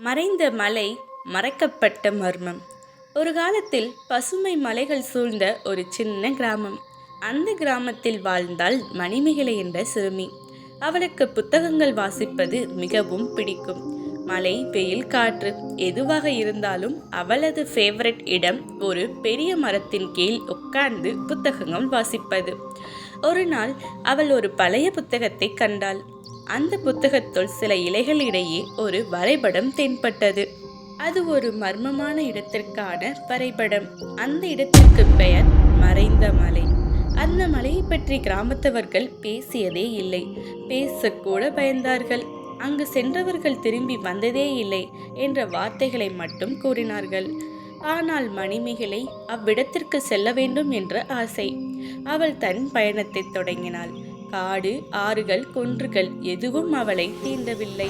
மறைந்த மலை, மறைக்கப்பட்ட மர்மம். ஒரு காலத்தில் பசுமை மலைகள் சூழ்ந்த ஒரு சின்ன கிராமம். அந்த கிராமத்தில் வாழ்ந்தாள் மணிமேகலை என்ற சிறுமி. அவளுக்கு புத்தகங்கள் வாசிப்பது மிகவும் பிடிக்கும். மழை, வெயில், காற்று எதுவாக இருந்தாலும் அவளது ஃபேவரட் இடம் ஒரு பெரிய மரத்தின் கீழ் உட்கார்ந்து புத்தகங்கள் வாசிப்பது. ஒரு நாள் அவள் ஒரு பழைய புத்தகத்தை கண்டாள். அந்த புத்தகத்துள் சில இலைகளிடையே ஒரு வரைபடம் தென்பட்டது. அது ஒரு மர்மமான இடத்திற்கான வரைபடம். அந்த இடத்திற்கு பெயர் மறைந்த மலை. அந்த மலையை பற்றி கிராமத்தவர்கள் பேசியதே இல்லை. பேசக்கூட பயந்தார்கள். அங்கு சென்றவர்கள் திரும்பி வந்ததே இல்லை என்ற வார்த்தைகளை மட்டும் கூறினார்கள். ஆனால் மணிமேகலை அவ்விடத்திற்கு செல்ல வேண்டும் என்ற ஆசை. அவள் தன் பயணத்தை தொடங்கினாள். காடு, ஆறுகள், குன்றுகள் எதுவும் அவளை தீண்டவில்லை.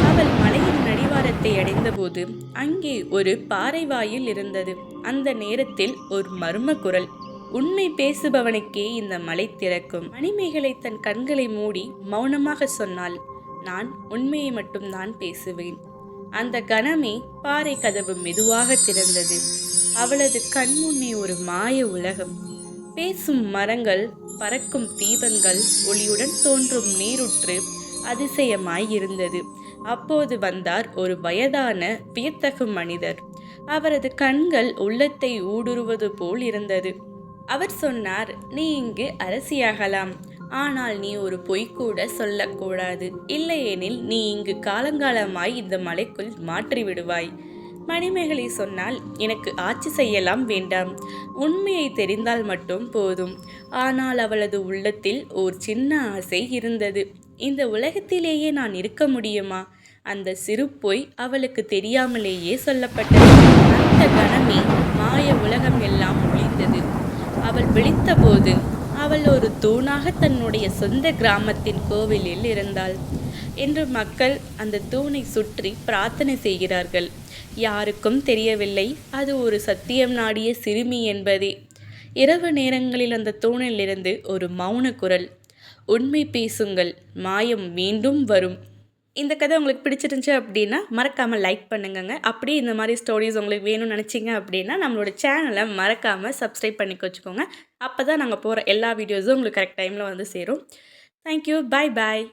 அவள் மலையின் அடிவாரத்தை அடைந்தபோது அங்கே ஒரு பாறை வாயில் இருந்தது. அந்த நேரத்தில் ஒரு மர்ம குரல். உண்மை பேசுபவனுக்கே இந்த மலை திறக்கும். மணிமேகலை தன் கண்களை மூடி மௌனமாக சொன்னாள், நான் உண்மையை மட்டும்தான் பேசுவேன். அந்த கணமே பாறை கதவு மெதுவாக திறந்தது. அவளது கண்முன்னே ஒரு மாய உலகம். பேசும் மரங்கள், பறக்கும் தீபங்கள், ஒளியுடன் தோன்றும் நீருற்று அதிசயமாய் இருந்தது. அப்போது வந்தார் ஒரு வயதான வியத்தகு மனிதர். அவரது கண்கள் உள்ளத்தை ஊடுருவது போல் இருந்தது. அவர் சொன்னார், நீ இங்கு அரசியாகலாம். ஆனால் நீ ஒரு பொய் கூட சொல்லக்கூடாது. இல்லையெனில் நீ இங்கு காலங்காலமாய் இந்த மலைக்குள் மாற்றி விடுவாய். மணிமேகலை சொன்னால், எனக்கு ஆட்சி செய்யலாம் வேண்டாம், உண்மையை தெரிந்தால் மட்டும் போதும். ஆனால் அவளது உள்ளத்தில் ஓர் சின்ன ஆசை இருந்தது. இந்த உலகத்திலேயே நான் இருக்க முடியுமா? அந்த சிறு பொய் அவளுக்கு தெரியாமலேயே சொல்லப்பட்டது. அந்த கணமே மாய உலகம் எல்லாம் ஒளிந்தது. அவள் விழித்தபோது அவள் ஒரு தூணாக தன்னுடைய சொந்த கிராமத்தின் கோவிலில் இருந்தாள். என்று மக்கள் அந்த தூணை சுற்றி பிரார்த்தனை செய்கிறார்கள். யாருக்கும் தெரியவில்லை அது ஒரு சத்தியம் நாடிய சிறுமி என்பதே. இரவு நேரங்களில் அந்த தூணிலிருந்து ஒரு மௌன குரல், உண்மை பேசுங்கள், மாயம் மீண்டும் வரும். இந்த கதை உங்களுக்கு பிடிச்சிருந்துச்சு அப்படின்னா மறக்காமல் லைக் பண்ணுங்க. அப்படியே இந்த மாதிரி ஸ்டோரிஸ் உங்களுக்கு வேணும்னு நினச்சிங்க அப்படின்னா நம்மளோட சேனலை மறக்காமல் சப்ஸ்கிரைப் பண்ணி வச்சுக்கோங்க. அப்போ தான் நாங்கள் போகிற எல்லா வீடியோஸும் உங்களுக்கு கரெக்ட் டைமில் வந்து சேரும். தேங்க்யூ. பாய் பாய்.